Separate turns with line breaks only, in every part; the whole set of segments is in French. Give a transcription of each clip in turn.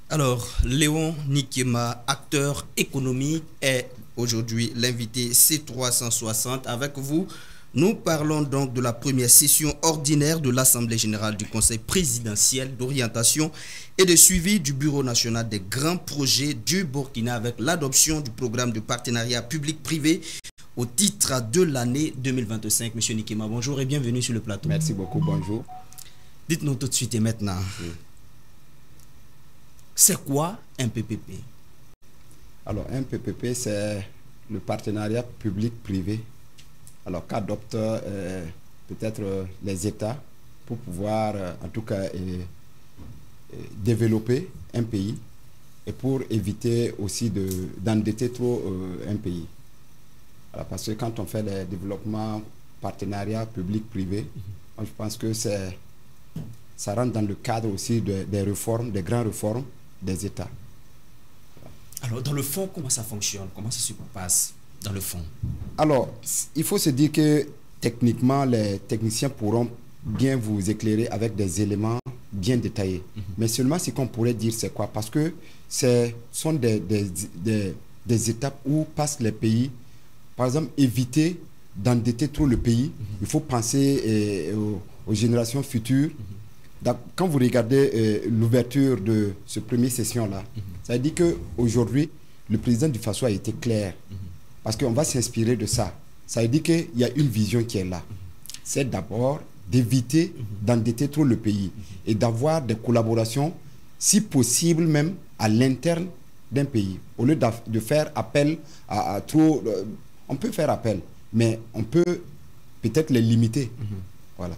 Alors, Léon Nikema, acteur économique, est aujourd'hui l'invité C360. Avec vous, nous parlons donc de la première session ordinaire de l'Assemblée générale du Conseil présidentiel d'orientation et de suivi du Bureau national des grands projets du Burkina avec l'adoption du programme de partenariat public-privé au titre de l'année 2025. Monsieur Nikema, bonjour et bienvenue sur le plateau.
Merci beaucoup, bonjour.
Dites-nous tout de suite et maintenant. Oui. C'est quoi un PPP?
Alors, un PPP, c'est le partenariat public-privé. Alors, qu'adoptent peut-être les États pour pouvoir, en tout cas, développer un pays et pour éviter aussi d'endetter trop un pays. Alors, parce que quand on fait le développement partenariat public-privé, je pense que ça rentre dans le cadre aussi des réformes, des grandes réformes des États.
Alors, dans le fond, comment ça fonctionne? Comment ça se passe dans le fond?
Alors, il faut se dire que techniquement, les techniciens pourront bien vous éclairer avec des éléments bien détaillés. Mais seulement ce qu'on pourrait dire, c'est quoi? Parce que ce sont des étapes où passent les pays. Par exemple, éviter d'endetter trop le pays. Il faut penser aux générations futures. Quand vous regardez l'ouverture de ce premier session-là, ça veut dire qu'aujourd'hui, le président du FASO a été clair. Parce qu'on va s'inspirer de ça. Ça veut dire qu'il y a une vision qui est là. C'est d'abord d'éviter d'endetter trop le pays et d'avoir des collaborations, si possible même, à l'interne d'un pays. Au lieu de faire appel à trop... on peut faire appel, mais on peut peut-être les limiter. Voilà.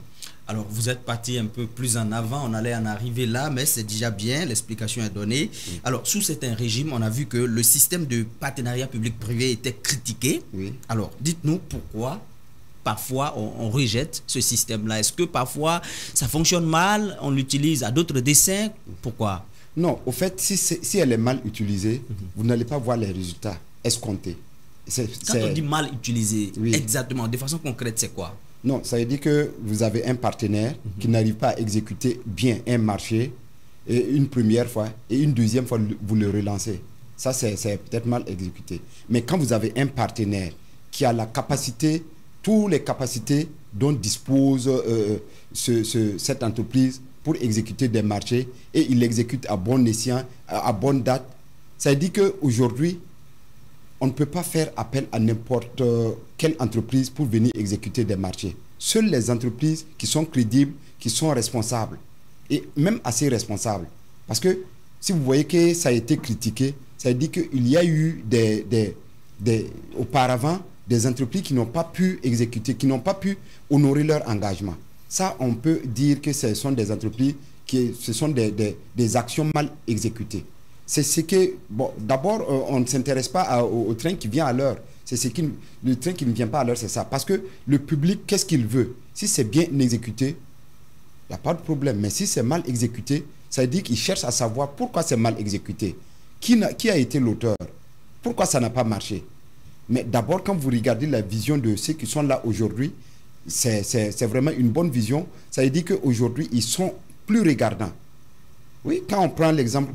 Alors, vous êtes parti un peu plus en avant, on allait en arriver là, mais c'est déjà bien, l'explication est donnée. Oui. Alors, sous certains régimes, on a vu que le système de partenariat public-privé était critiqué. Oui. Alors, dites-nous pourquoi, parfois, on rejette ce système-là. Est-ce que parfois, ça fonctionne mal, on l'utilise à d'autres desseins? Pourquoi?
Non, au fait, si elle est mal utilisée, vous n'allez pas voir les résultats escomptés.
Quand on dit mal utilisé, oui, exactement, de façon concrète, c'est quoi?
Non, ça veut dire que vous avez un partenaire qui n'arrive pas à exécuter bien un marché une première fois et une deuxième fois, vous le relancez. Ça, c'est peut-être mal exécuté. Mais quand vous avez un partenaire qui a la capacité, toutes les capacités dont dispose cette entreprise pour exécuter des marchés et il l'exécute à bon escient, à bonne date, ça veut dire qu'aujourd'hui, on ne peut pas faire appel à n'importe quelle entreprise pour venir exécuter des marchés. Seules les entreprises qui sont crédibles, qui sont responsables, et même assez responsables. Parce que si vous voyez que ça a été critiqué, ça veut dire qu'il y a eu auparavant des entreprises qui n'ont pas pu exécuter, qui n'ont pas pu honorer leur engagement. Ça, on peut dire que ce sont des entreprises, ce sont des actions mal exécutées. C'est ce que, bon, d'abord, on ne s'intéresse pas au train qui vient à l'heure. Le train qui ne vient pas à l'heure, c'est ça. Parce que le public, qu'est-ce qu'il veut? Si c'est bien exécuté, il n'y a pas de problème. Mais si c'est mal exécuté, ça veut dire qu'il cherche à savoir pourquoi c'est mal exécuté. Qui a été l'auteur? Pourquoi ça n'a pas marché? Mais d'abord, quand vous regardez la vision de ceux qui sont là aujourd'hui, c'est vraiment une bonne vision. Ça veut dire qu'aujourd'hui, ils sont plus regardants. Oui, quand on prend l'exemple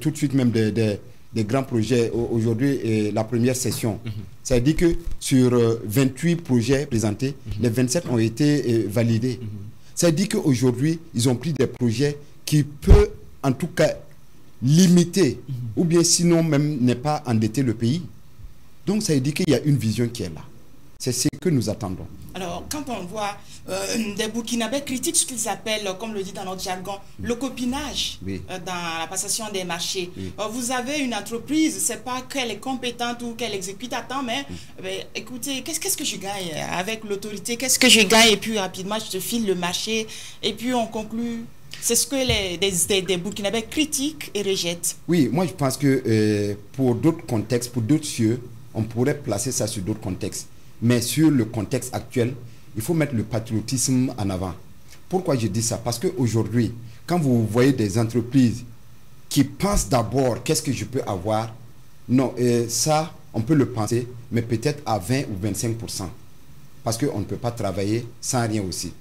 tout de suite même des grands projets, aujourd'hui, la première session, ça veut dire que sur 28 projets présentés, les 27 ont été validés. Ça veut dire qu'aujourd'hui, ils ont pris des projets qui peuvent, en tout cas, limiter, ou bien sinon même ne pas endetter le pays. Donc, ça veut dire qu'il y a une vision qui est là. C'est ce que nous attendons.
Alors, quand on voit des Burkinabés critiquent ce qu'ils appellent, comme le dit dans notre jargon, le copinage dans la passation des marchés. Vous avez une entreprise, c'est pas qu'elle est compétente ou qu'elle exécute à temps, mais écoutez, qu'est-ce que je gagne avec l'autorité? Qu'est-ce que je gagne? Et puis rapidement, je te file le marché et puis on conclut. C'est ce que des Burkinabés critiquent et rejettent.
Oui, moi je pense que pour d'autres contextes, pour d'autres cieux, on pourrait placer ça sur d'autres contextes. Mais sur le contexte actuel, il faut mettre le patriotisme en avant. Pourquoi je dis ça? Parce qu'aujourd'hui, quand vous voyez des entreprises qui pensent d'abord qu'est-ce que je peux avoir, non, ça, on peut le penser, mais peut-être à 20 ou 25%. Parce qu'on ne peut pas travailler sans rien aussi.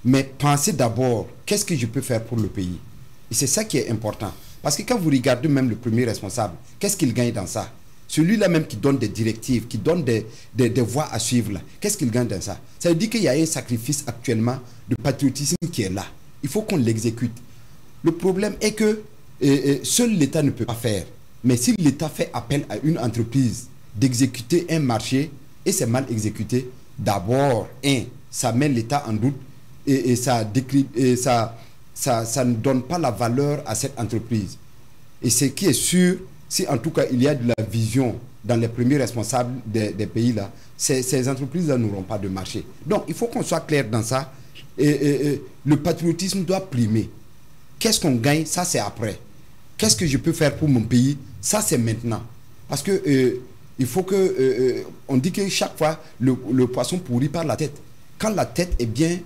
Mais pensez d'abord qu'est-ce que je peux faire pour le pays. Et c'est ça qui est important. Parce que quand vous regardez même le premier responsable, qu'est-ce qu'il gagne dans ça? Celui-là même qui donne des directives, qui donne des voies à suivre là, qu'est-ce qu'il gagne dans ça? Ça veut dire qu'il y a un sacrifice actuellement de patriotisme qui est là. Il faut qu'on l'exécute. Le problème est que seul l'État ne peut pas faire. Mais si l'État fait appel à une entreprise d'exécuter un marché et c'est mal exécuté, d'abord, ça met l'État en doute et ça ne donne pas la valeur à cette entreprise. Et ce qui est sûr, si en tout cas il y a de la vision dans les premiers responsables des pays là, ces entreprises-là n'auront pas de marché. Donc il faut qu'on soit clair dans ça. Le patriotisme doit primer. Qu'est-ce qu'on gagne? Ça c'est après. Qu'est-ce que je peux faire pour mon pays? Ça c'est maintenant. Parce que il faut que on dit que chaque fois le poisson pourrit par la tête. Quand la tête est bien,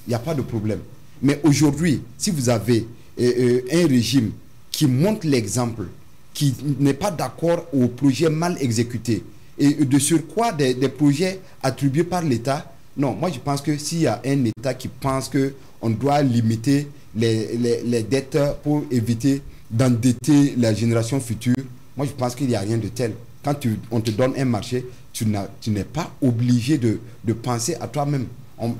il n'y a pas de problème. Mais aujourd'hui, si vous avez un régime qui montre l'exemple, qui n'est pas d'accord aux projets mal exécutés, et de surcroît des projets attribués par l'État, non, moi je pense que s'il y a un État qui pense qu'on doit limiter les dettes pour éviter d'endetter la génération future, moi je pense qu'il n'y a rien de tel. Quand on te donne un marché, tu n'es pas obligé de penser à toi-même.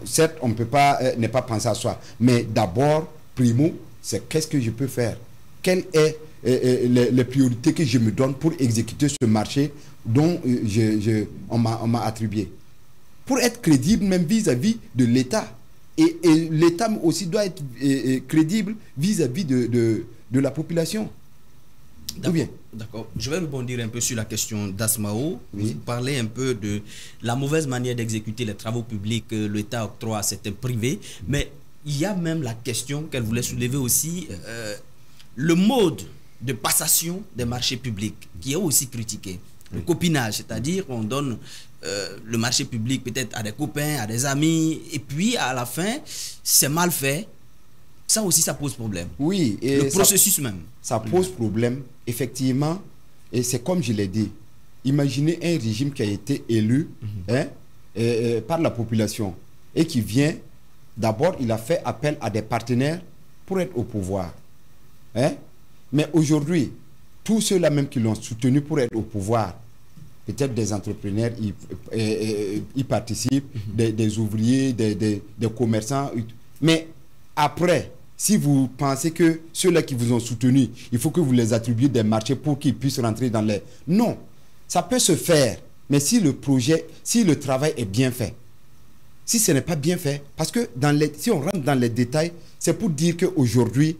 Certes, on ne peut pas ne pas penser à soi, mais d'abord, primo, c'est qu'est-ce que je peux faire? Quelles sont les priorités que je me donne pour exécuter ce marché dont on m'a attribué? Pour être crédible même vis-à-vis de l'État. Et l'État aussi doit être crédible vis-à-vis de la population.
D'accord. Je vais rebondir un peu sur la question d'Asmao.
Oui.
Vous parlez un peu de la mauvaise manière d'exécuter les travaux publics que l'État octroie à certains privés. Mais il y a même la question qu'elle voulait soulever aussi, le mode de passation des marchés publics, qui est aussi critiqué. Le copinage, c'est-à-dire qu'on donne le marché public peut-être à des copains, à des amis, et puis à la fin, c'est mal fait. Ça aussi, ça pose problème.
Oui. Et
le processus même.
Ça pose problème, effectivement. Et c'est comme je l'ai dit. Imaginez un régime qui a été élu par la population et qui vient, d'abord, il a fait appel à des partenaires pour être au pouvoir. Mais aujourd'hui, tous ceux-là même qui l'ont soutenu pour être au pouvoir, peut-être des entrepreneurs y participent, des ouvriers, des commerçants. Mais après, si vous pensez que ceux-là qui vous ont soutenu, il faut que vous les attribuiez des marchés pour qu'ils puissent rentrer dans les... Non, ça peut se faire, mais si le projet, si le travail est bien fait, si ce n'est pas bien fait, parce que si on rentre dans les détails, c'est pour dire qu'aujourd'hui,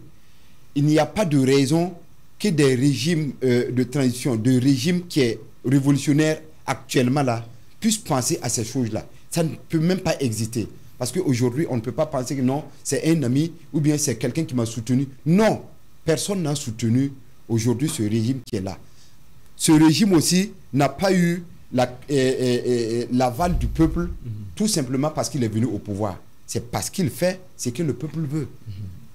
il n'y a pas de raison que des régimes de transition, de régimes qui est révolutionnaire actuellement là, puissent penser à ces choses-là. Ça ne peut même pas exister. Parce qu'aujourd'hui, on ne peut pas penser que non, c'est un ami ou bien c'est quelqu'un qui m'a soutenu. Non, personne n'a soutenu aujourd'hui ce régime qui est là. Ce régime aussi n'a pas eu l'aval du peuple, tout simplement parce qu'il est venu au pouvoir. C'est parce qu'il fait ce que le peuple veut.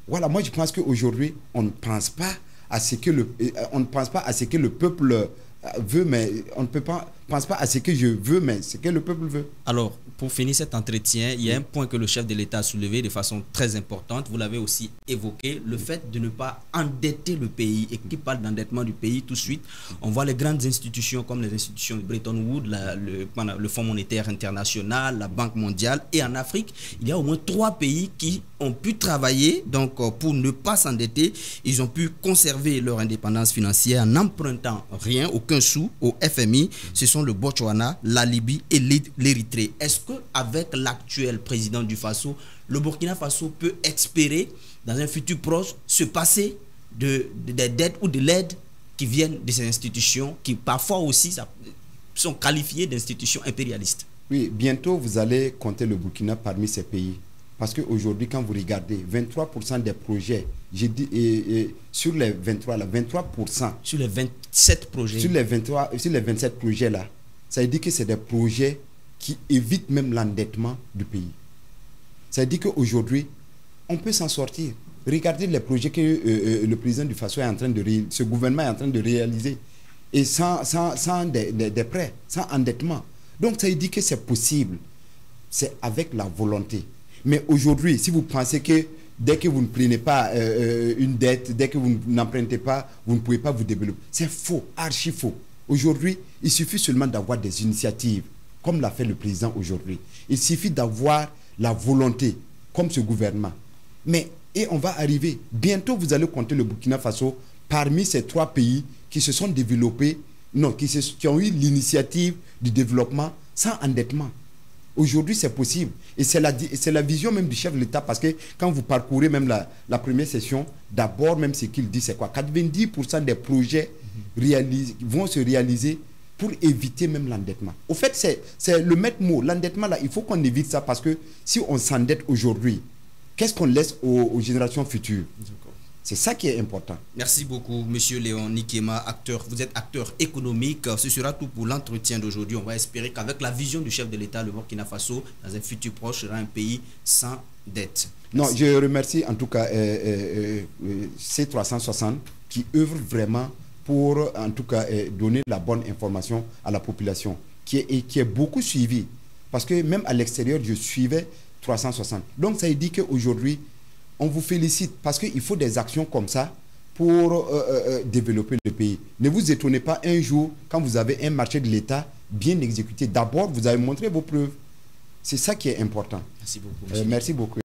Voilà, moi je pense qu'aujourd'hui, on ne pense pas à ce que le peuple veut, mais on ne pense pas à ce que je veux, mais ce que le peuple veut.
Alors, pour finir cet entretien, il y a un point que le chef de l'État a soulevé de façon très importante. Vous l'avez aussi évoqué, le fait de ne pas endetter le pays. Et qui parle d'endettement du pays, tout de suite, on voit les grandes institutions comme les institutions de Bretton Woods, le Fonds monétaire international, la Banque mondiale. Et en Afrique, il y a au moins 3 pays qui ont pu travailler donc pour ne pas s'endetter. Ils ont pu conserver leur indépendance financière en n'empruntant rien, aucun sou au FMI. Ce sont le Botswana, la Libye et l'Érythrée. Est-ce qu'avec l'actuel président du Faso, le Burkina Faso peut espérer, dans un futur proche, se passer des dettes ou de l'aide qui viennent de ces institutions qui parfois aussi sont qualifiées d'institutions impérialistes? Oui,
bientôt vous allez compter le Burkina parmi ces pays. Parce qu'aujourd'hui, quand vous regardez, 23% des projets, j'ai dit, sur les 23 là, 23%.
Sur les 27 projets.
Sur les 27 projets là, ça veut dire que c'est des projets qui évitent même l'endettement du pays. Ça veut dire qu'aujourd'hui, on peut s'en sortir. Regardez les projets que le président du Faso est en train de réaliser, ce gouvernement est en train de réaliser, et sans des prêts, sans endettement. Donc ça veut dire que c'est possible. C'est avec la volonté. Mais aujourd'hui, si vous pensez que dès que vous ne prenez pas une dette, dès que vous n'empruntez pas, vous ne pouvez pas vous développer. C'est faux, archi faux. Aujourd'hui, il suffit seulement d'avoir des initiatives, comme l'a fait le président aujourd'hui. Il suffit d'avoir la volonté, comme ce gouvernement. Et on va arriver. Bientôt, vous allez compter le Burkina Faso parmi ces 3 pays qui se sont développés, non, qui ont eu l'initiative du développement sans endettement. Aujourd'hui, c'est possible. Et c'est la vision même du chef de l'État, parce que quand vous parcourez même la première session, d'abord, même ce qu'il dit, c'est quoi? 90% des projets vont se réaliser pour éviter même l'endettement. Au fait, c'est le maître mot. L'endettement, là, il faut qu'on évite ça, parce que si on s'endette aujourd'hui, qu'est-ce qu'on laisse aux générations futures? C'est ça qui est important.
Merci beaucoup, Monsieur Léon Nikema, acteur. Vous êtes acteur économique. Ce sera tout pour l'entretien d'aujourd'hui. On va espérer qu'avec la vision du chef de l'État, le Burkina Faso, dans un futur proche, sera un pays sans dette.
Merci. Non, je remercie en tout cas C360 qui œuvre vraiment pour en tout cas donner la bonne information à la population, qui est beaucoup suivi. Parce que même à l'extérieur, je suivais 360. Donc ça dit qu'aujourd'hui, on vous félicite, parce qu'il faut des actions comme ça pour développer le pays. Ne vous étonnez pas un jour, quand vous avez un marché de l'État bien exécuté. D'abord, vous avez montré vos preuves. C'est ça qui est important.
Merci beaucoup.
Merci beaucoup.